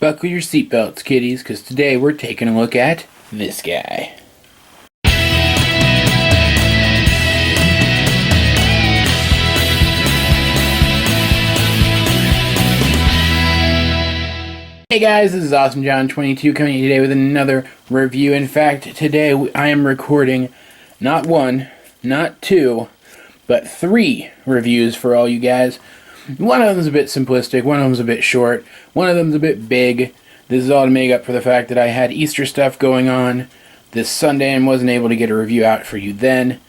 Buckle your seatbelts, kiddies, because today we're taking a look at this guy. Hey guys, this is AwesomeJohn22 coming to you today with another review. In fact, today I am recording not one, not two, but 3 reviews for all you guys. One of them is a bit simplistic, one of them is a bit short, one of them is a bit big. This is all to make up for the fact that I had Easter stuff going on this Sunday and wasn't able to get a review out for you then.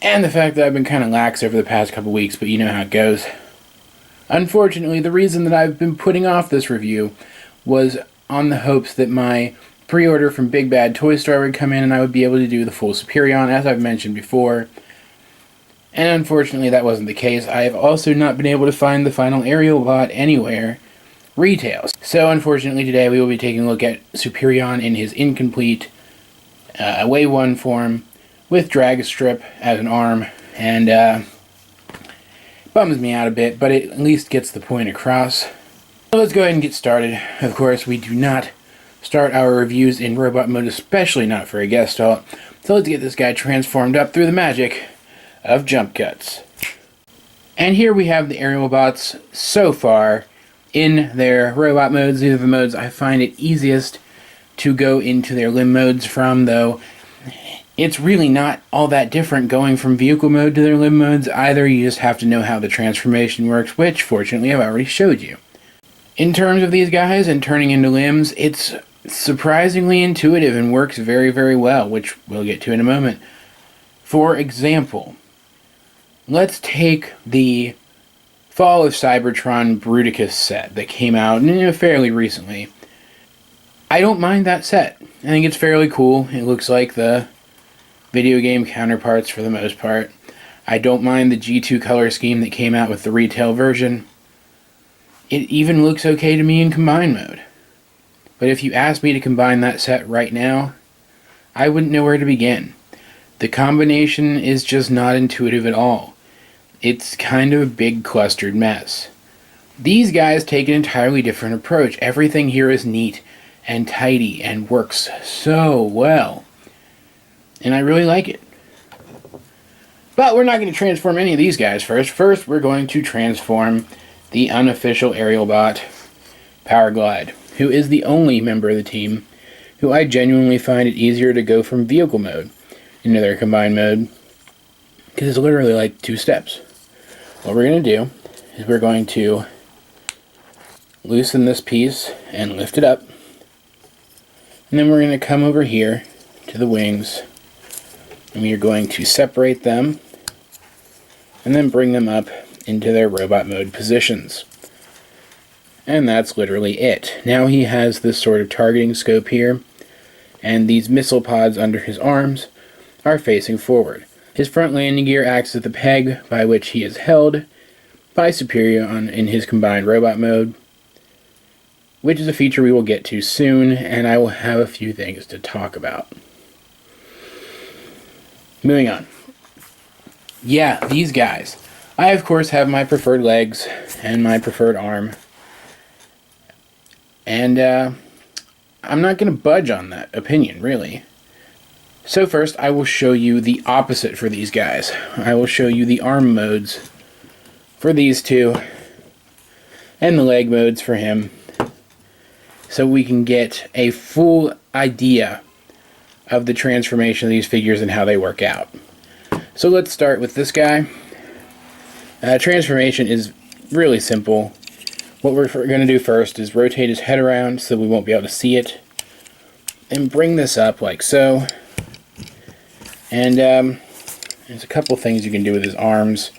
And the fact that I've been kind of lax over the past couple weeks, but you know how it goes. Unfortunately, the reason that I've been putting off this review was on the hopes that my pre-order from Big Bad Toy Store would come in and I would be able to do the full Superion, as I've mentioned before. And unfortunately that wasn't the case. I have also not been able to find the final aerial bot anywhere retail. So unfortunately today we will be taking a look at Superion in his incomplete Wave 1 form with drag strip as an arm, and bums me out a bit, but it at least gets the point across. So let's go ahead and get started. Of course, we do not start our reviews in robot mode, especially not for a guest alt. So let's get this guy transformed up through the magic of jump cuts. And here we have the aerial bots so far in their robot modes. These are the modes I find it easiest to go into their limb modes from, though it's really not all that different going from vehicle mode to their limb modes either. You just have to know how the transformation works, which fortunately I've already showed you. In terms of these guys and turning into limbs, it's surprisingly intuitive and works very, very well, which we'll get to in a moment. For example, let's take the Fall of Cybertron Bruticus set that came out fairly recently. I don't mind that set. I think it's fairly cool. It looks like the video game counterparts for the most part. I don't mind the G2 color scheme that came out with the retail version. It even looks okay to me in combine mode. But if you asked me to combine that set right now, I wouldn't know where to begin. The combination is just not intuitive at all. It's kind of a big clustered mess. These guys take an entirely different approach. Everything here is neat and tidy and works so well. And I really like it. But we're not going to transform any of these guys first. First, we're going to transform the unofficial aerial bot, Powerglide, who is the only member of the team who I genuinely find it easier to go from vehicle mode into their combined mode, because it's literally like 2 steps. What we're going to do is we're going to loosen this piece and lift it up, and then we're going to come over here to the wings, and we are going to separate them and then bring them up into their robot mode positions. And that's literally it. Now he has this sort of targeting scope here, and these missile pods under his arms are facing forward. His front landing gear acts as the peg by which he is held by Superion in his combined robot mode, which is a feature we will get to soon, and I will have a few things to talk about. Moving on. Yeah, these guys. I, of course, have my preferred legs and my preferred arm. And I'm not going to budge on that opinion, really. So first, I will show you the opposite for these guys. I will show you the arm modes for these two, and the leg modes for him, so we can get a full idea of the transformation of these figures and how they work out. So let's start with this guy. Transformation is really simple. What we're going to do first is rotate his head around so we won't be able to see it, and bring this up like so. And there's a couple things you can do with his arms.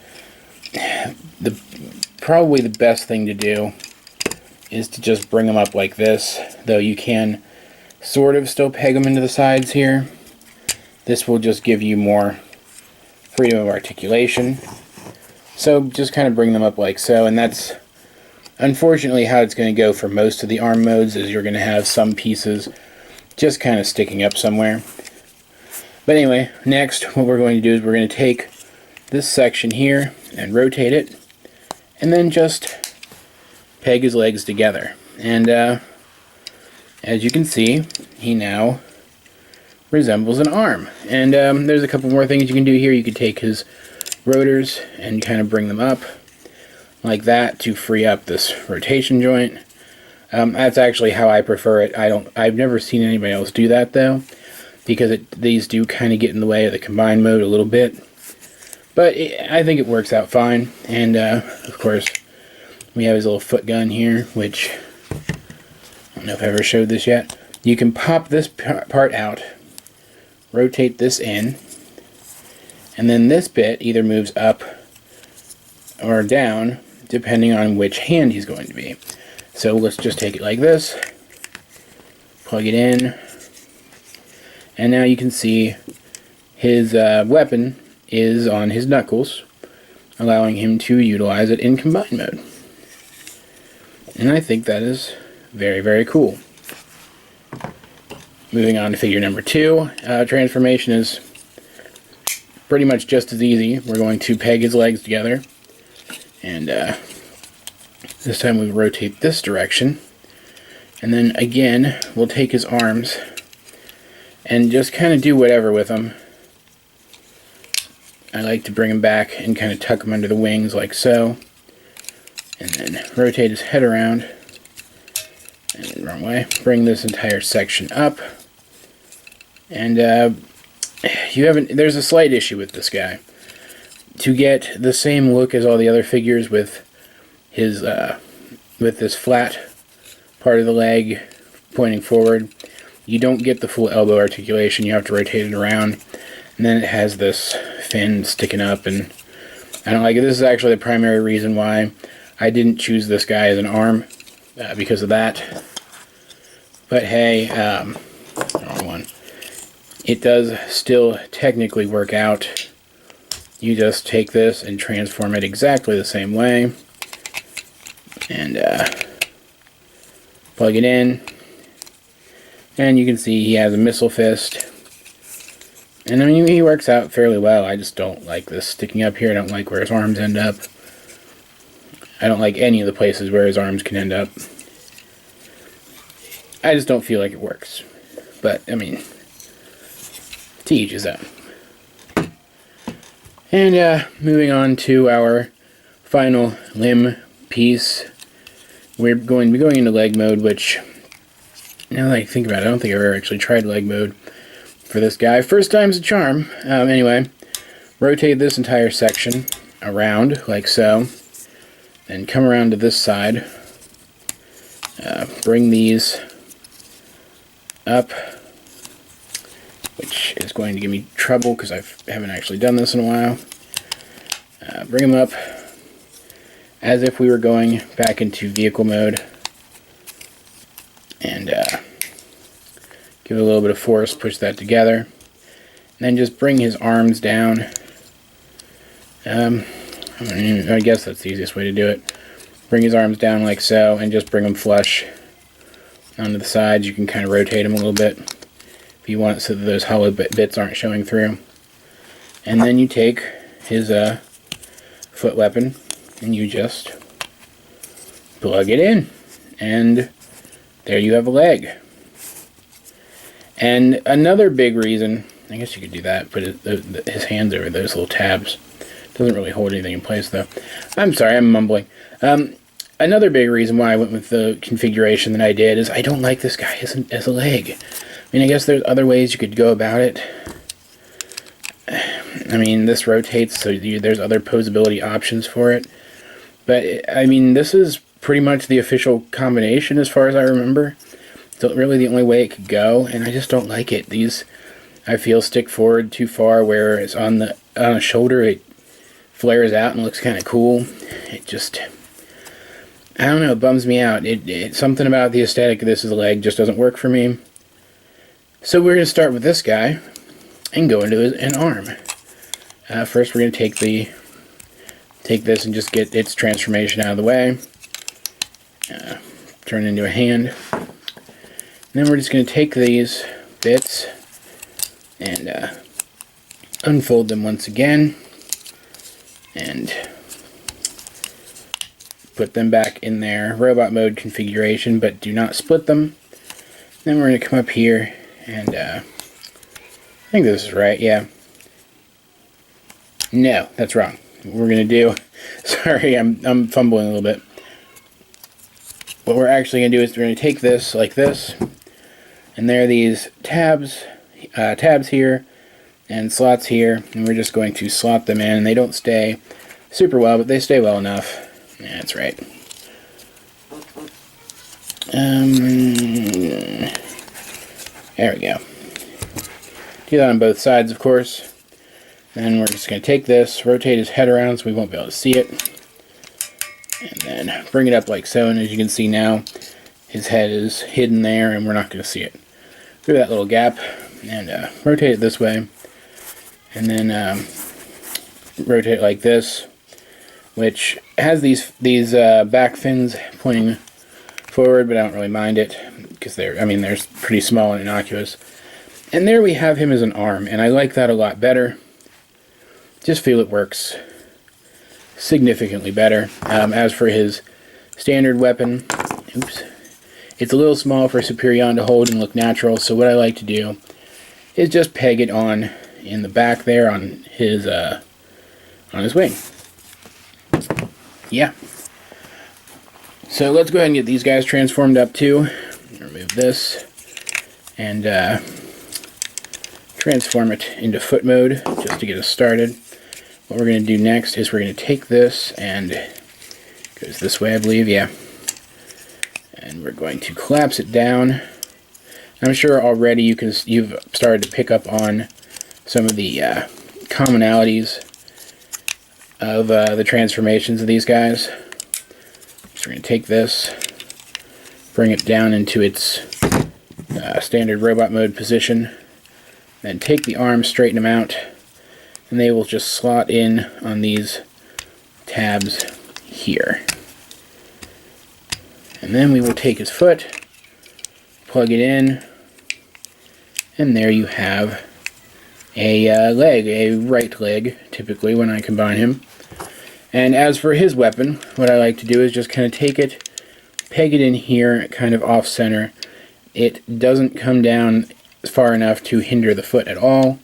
Probably the best thing to do is to just bring them up like this, though you can sort of still peg them into the sides here. This will just give you more freedom of articulation. So just kind of bring them up like so, and that's unfortunately how it's going to go for most of the arm modes, is you're going to have some pieces just kind of sticking up somewhere. But anyway, next what we're going to do is we're going to take this section here and rotate it, and then just peg his legs together. And as you can see, he now resembles an arm. And there's a couple more things you can do here. You could take his rotors and kind of bring them up like that to free up this rotation joint. That's actually how I prefer it. I've never seen anybody else do that though, because these do kind of get in the way of the combined mode a little bit. But I think it works out fine. And of course, we have his little foot gun here, which I don't know if I ever showed this yet. You can pop this part out, rotate this in, and then this bit either moves up or down depending on which hand he's going to be. So let's just take it like this, plug it in, and now you can see his weapon is on his knuckles, allowing him to utilize it in combined mode. And I think that is very, very cool. Moving on to figure number 2, transformation is pretty much just as easy. We're going to peg his legs together, and this time we rotate this direction, and then again we'll take his arms and just kind of do whatever with them. I like to bring him back and kind of tuck him under the wings like so, and then rotate his head around, and wrong way, bring this entire section up. And there's a slight issue with this guy. To get the same look as all the other figures with his with this flat part of the leg pointing forward, you don't get the full elbow articulation. You have to rotate it around, and then it has this fin sticking up, and I don't like it. This is actually the primary reason why I didn't choose this guy as an arm, because of that. But hey, wrong one. It does still technically work out. You just take this and transform it exactly the same way, and plug it in, and you can see he has a missile fist. And I mean, he works out fairly well. I just don't like this sticking up here. I don't like where his arms end up. I don't like any of the places where his arms can end up. I just don't feel like it works. But, I mean, to each his own. And moving on to our final limb piece. We're going to be going into leg mode, which, now that I think about it, I don't think I've ever actually tried leg mode for this guy. First time's a charm. Anyway, rotate this entire section around like so, and come around to this side. Bring these up, which is going to give me trouble because I haven't actually done this in a while. Bring them up as if we were going back into vehicle mode, and give it a little bit of force, push that together, and then just bring his arms down. I guess that's the easiest way to do it. Bring his arms down like so, and just bring them flush onto the sides. You can kind of rotate them a little bit if you want it so that those hollow bits aren't showing through. And then you take his foot weapon and you just plug it in, and there you have a leg. And another big reason, I guess you could do that, put his hands over those little tabs. Doesn't really hold anything in place though. I'm sorry, I'm mumbling. Another big reason why I went with the configuration that I did is I don't like this guy as a leg. I mean, I guess there's other ways you could go about it. I mean, this rotates, so there's other posability options for it. But, I mean, this is pretty much the official combination as far as I remember. It's really the only way it could go, and I just don't like it. These, I feel, stick forward too far, where it's on a shoulder, it flares out and looks kind of cool. It just, I don't know, it bums me out. Something about the aesthetic of this as a leg just doesn't work for me. So we're going to start with this guy and go into an arm. First we're going to take this and just get its transformation out of the way. Turn it into a hand. And then we're just going to take these bits and unfold them once again and put them back in their robot mode configuration, but do not split them. Then we're going to come up here and I think this is right, yeah. No, that's wrong. What we're going to do, sorry, I'm fumbling a little bit. What we're actually going to do is we're going to take this like this, and there are these tabs here and slots here, and we're just going to slot them in. And they don't stay super well, but they stay well enough. Yeah, that's right. There we go. Do that on both sides, of course. Then we're just going to take this, rotate his head around so we won't be able to see it, and then bring it up like so. And as you can see now, his head is hidden there, and we're not going to see it through that little gap. And rotate it this way, and then rotate it like this, which has these back fins pointing forward, but I don't really mind it because they're pretty small and innocuous. And there we have him as an arm, and I like that a lot better. Just feel it works significantly better. As for his standard weapon, oops, it's a little small for Superion to hold and look natural, so what I like to do is just peg it on in the back there on his wing. Yeah. So let's go ahead and get these guys transformed up too. Remove this and transform it into foot mode just to get us started. What we're going to do next is we're going to take this, and it goes this way, I believe, yeah. And we're going to collapse it down. I'm sure already you've started to pick up on some of the commonalities of the transformations of these guys. So we're going to take this, bring it down into its standard robot mode position, then take the arms, straighten them out, and they will just slot in on these tabs here. And then we will take his foot, plug it in, and there you have a leg, a right leg, typically when I combine him. And as for his weapon, what I like to do is just kind of take it, peg it in here, kind of off-center. It doesn't come down far enough to hinder the foot at all,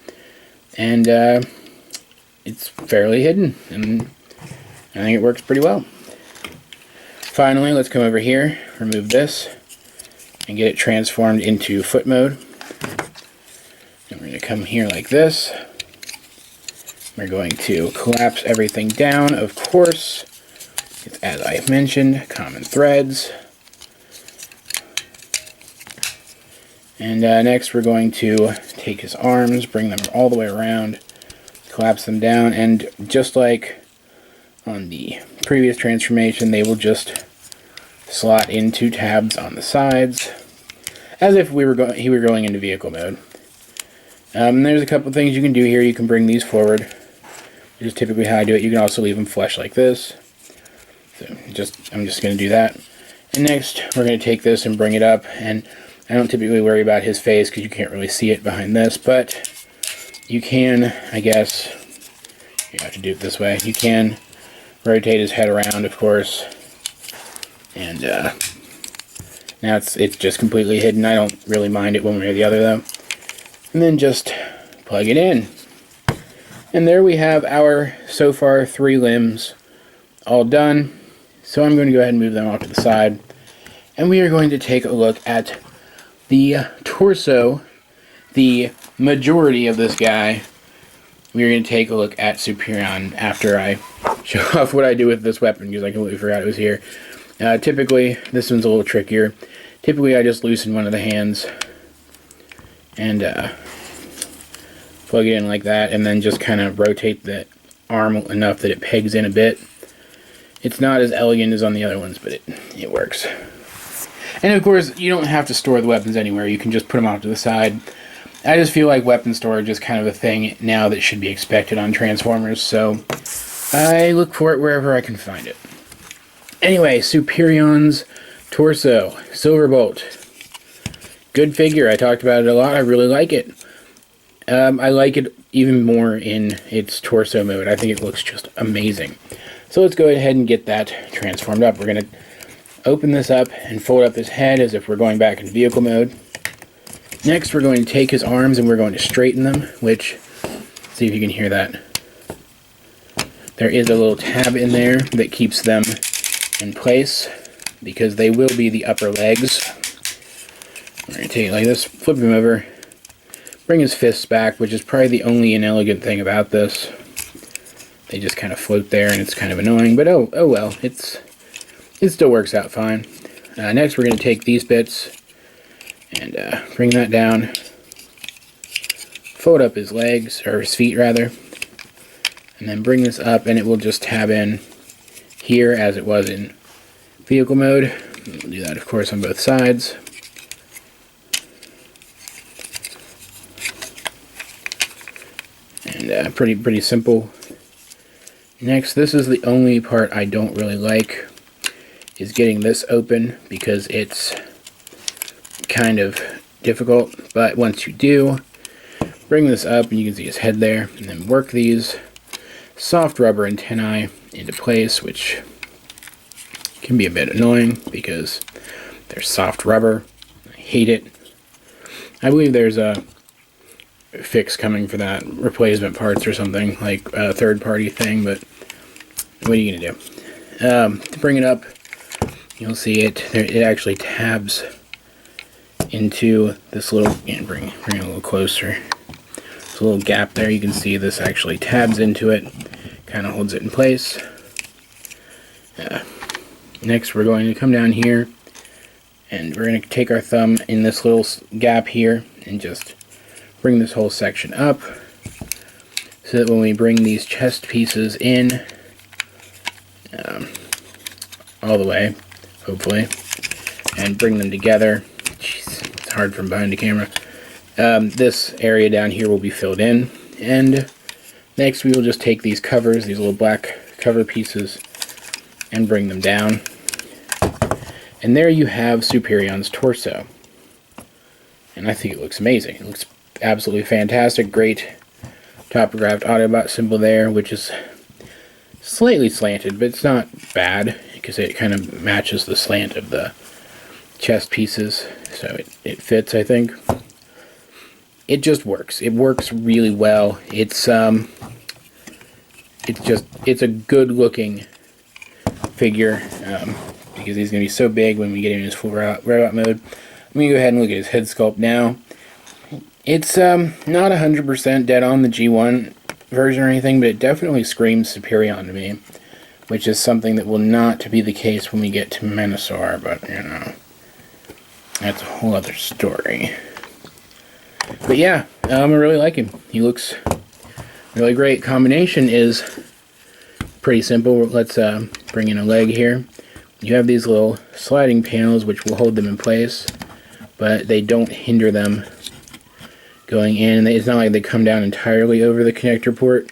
and it's fairly hidden, and I think it works pretty well. Finally, let's come over here, remove this, and get it transformed into foot mode. And we're going to come here like this. We're going to collapse everything down, of course. It's, as I mentioned, common threads. And next we're going to take his arms, bring them all the way around, collapse them down, and just like on the previous transformation, they will just slot into tabs on the sides, as if he were going into vehicle mode. There's a couple things you can do here. You can bring these forward, which is typically how I do it. You can also leave them flush like this. So I'm just going to do that. And next, we're going to take this and bring it up, and I don't typically worry about his face because you can't really see it behind this, but you can, I guess, you have to do it this way. You can rotate his head around, of course, and now it's just completely hidden. I don't really mind it one way or the other, though. And then just plug it in. And there we have our, so far, 3 limbs all done. So I'm going to go ahead and move them off to the side. And we are going to take a look at the torso, the majority of this guy. We are going to take a look at Superion after I show off what I do with this weapon, because I completely forgot it was here. Typically, this one's a little trickier. Typically, I just loosen one of the hands and plug it in like that, and then just kind of rotate the arm enough that it pegs in a bit. It's not as elegant as on the other ones, but it works. And of course, you don't have to store the weapons anywhere. You can just put them off to the side. I just feel like weapon storage is kind of a thing now that should be expected on Transformers, so I look for it wherever I can find it. Anyway, Superion's torso, Silverbolt. Good figure. I talked about it a lot. I really like it. I like it even more in its torso mode. I think it looks just amazing. So let's go ahead and get that transformed up. We're going to open this up and fold up his head as if we're going back into vehicle mode. Next, we're going to take his arms and we're going to straighten them, which, see if you can hear that. There is a little tab in there that keeps them in place, because they will be the upper legs. We're going to take it like this, flip him over, bring his fists back, which is probably the only inelegant thing about this. They just kind of float there, and it's kind of annoying, but oh well, it still works out fine. Next, we're going to take these bits and bring that down, fold up his legs, or his feet rather, and then bring this up, and it will just tab in here as it was in vehicle mode. We'll do that, of course, on both sides. And pretty simple. Next, this is the only part I don't really like, is getting this open, because it's kind of difficult. But once you do, bring this up, and you can see his head there, and then work these soft rubber antennae into place, which can be a bit annoying because they're soft rubber. I hate it. I believe there's a fix coming for that, replacement parts or something, like a third-party thing, but what are you gonna do? To bring it up, you'll see it actually tabs into this little, and bring it a little closer. There's a little gap there. You can see this actually tabs into it, kind of holds it in place. Next, we're going to come down here, and we're going to take our thumb in this little gap here and just bring this whole section up, so that when we bring these chest pieces in, all the way, hopefully, and bring them together. Jeez, it's hard from behind the camera. This area down here will be filled in, and next we will just take these covers, these little black cover pieces, and bring them down. And there you have Superion's torso. And I think it looks amazing. It looks absolutely fantastic. Great topographed Autobot symbol there, which is slightly slanted, but it's not bad, because it kind of matches the slant of the chest pieces, so it fits, I think. It just works. It works really well. It's a good looking figure, because he's going to be so big when we get him in his full robot mode. I'm going to go ahead and look at his head sculpt now. It's not 100% dead on the G1 version or anything, but it definitely screams Superion to me, which is something that will not be the case when we get to Menasor, but, you know, that's a whole other story. But yeah, I really like him. He looks really great. Combination is pretty simple. Let's bring in a leg here. You have these little sliding panels which will hold them in place, but they don't hinder them going in. It's not like they come down entirely over the connector port.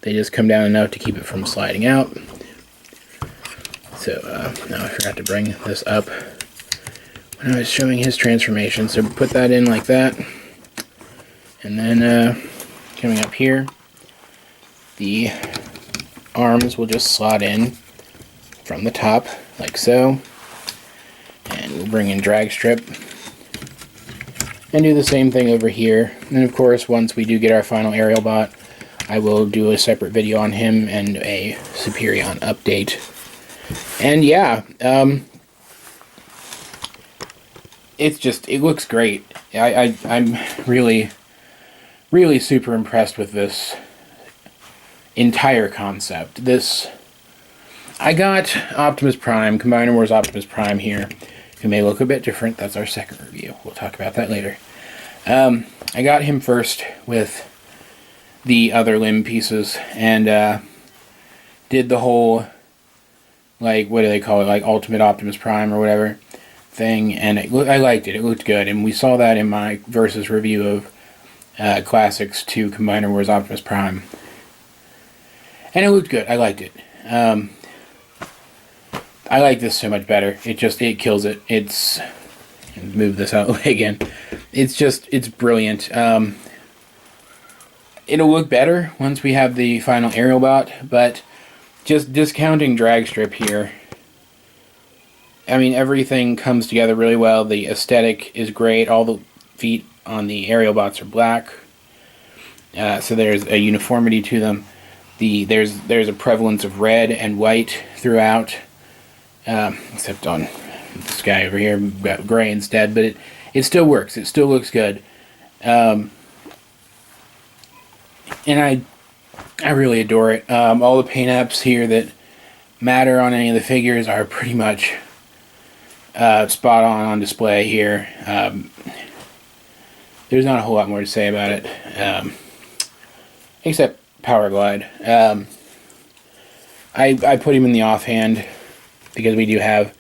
They just come down enough to keep it from sliding out. So now I forgot to bring this up when I was showing his transformation. So put that in like that, and then coming up here, the arms will just slot in from the top like so, and we'll bring in drag strip and do the same thing over here. And of course, once we do get our final aerial bot, I will do a separate video on him and a Superion update. And yeah, it looks great. I'm really super impressed with this entire concept. I got Optimus Prime, Combiner Wars Optimus Prime here, who may look a bit different. That's our second review. We'll talk about that later. I got him first with the other limb pieces, and did the whole, like, what do they call it, like Ultimate Optimus Prime or whatever thing, and I liked it. It looked good, and we saw that in my versus review of Classics 2 Combiner Wars Optimus Prime. And it looked good. I liked it. I like this so much better. It kills it. Move this out of the way again. It's brilliant. It'll look better once we have the final aerial bot, but just discounting drag strip here, I mean, everything comes together really well. The aesthetic is great. All the feet on the aerial bots are black. So there's a uniformity to them. There's a prevalence of red and white throughout, except on this guy over here, got gray instead. But it still works. It still looks good, and I really adore it. All the paint apps here that matter on any of the figures are pretty much spot on display here. There's not a whole lot more to say about it, except Power Glide. I put him in the offhand because we do have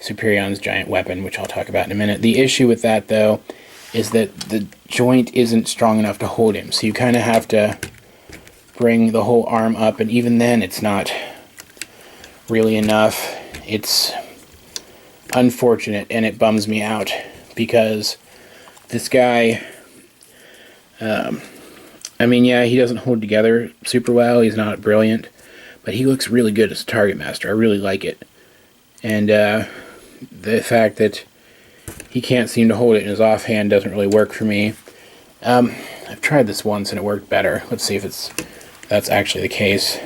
Superion's giant weapon, which I'll talk about in a minute. The issue with that, though, is that the joint isn't strong enough to hold him, so you kind of have to bring the whole arm up, and even then it's not really enough. It's unfortunate, and it bums me out, because this guy, I mean, yeah, he doesn't hold together super well, he's not brilliant, but he looks really good as a target master. I really like it. And the fact that he can't seem to hold it in his offhand doesn't really work for me. I've tried this once and it worked better. Let's see if that's actually the case.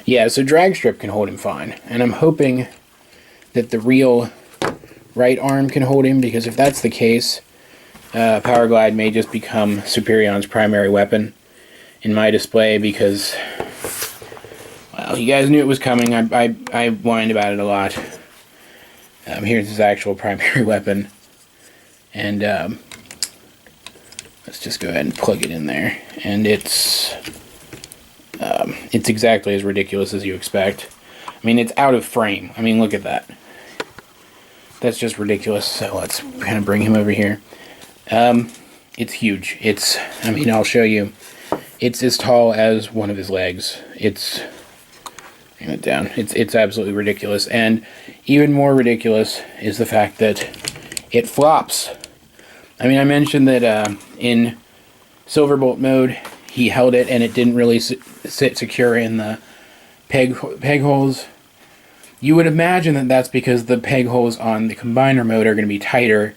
Yeah, so drag strip can hold him fine, and I'm hoping that the real right arm can hold him, because if that's the case, Power Glide may just become Superion's primary weapon in my display, because, well, you guys knew it was coming. I whined about it a lot. Here's his actual primary weapon, and let's just go ahead and plug it in there, and it's exactly as ridiculous as you expect. I mean, it's out of frame. I mean, look at that. That's just ridiculous. So let's kind of bring him over here. It's huge. I mean, I'll show you. It's as tall as one of his legs. Bring it down. It's absolutely ridiculous. And even more ridiculous is the fact that it flops. I mean, I mentioned that in Silverbolt mode, he held it and it didn't really sit secure in the peg holes. You would imagine that that's because the peg holes on the combiner mode are going to be tighter,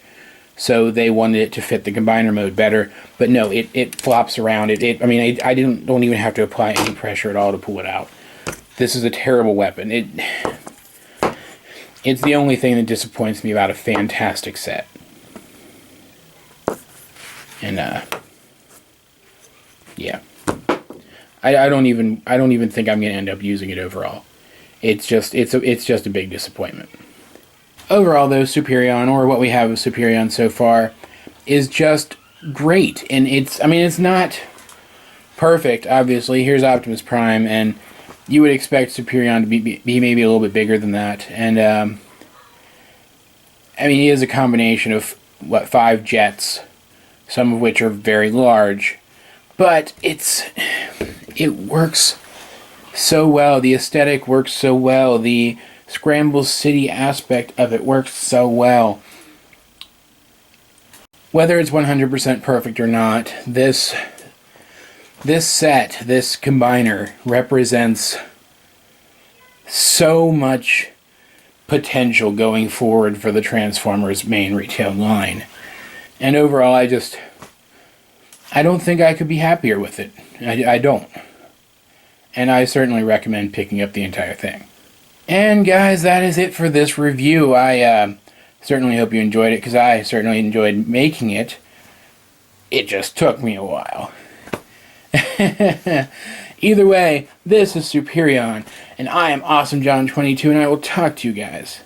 so they wanted it to fit the combiner mode better. But no, it flops around. I mean, I don't even have to apply any pressure at all to pull it out. This is a terrible weapon. It's the only thing that disappoints me about a fantastic set. And yeah, I don't even think I'm gonna end up using it overall. It's just a big disappointment. Overall, though, Superion, or what we have of Superion so far, is just great. And it's not perfect, obviously. Here's Optimus Prime, and you would expect Superion to be maybe a little bit bigger than that. And I mean, he is a combination of 5 jets, some of which are very large, but it works so well. The aesthetic works so well. The Scramble City aspect of it works so well. Whether it's 100% perfect or not, this set, this combiner, represents so much potential going forward for the Transformers main retail line. And overall, I don't think I could be happier with it. I don't. And I certainly recommend picking up the entire thing. And guys, that is it for this review. I certainly hope you enjoyed it, because I certainly enjoyed making it. It just took me a while. Either way, this is Superion, and I am AwesomeJohn22, and I will talk to you guys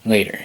later.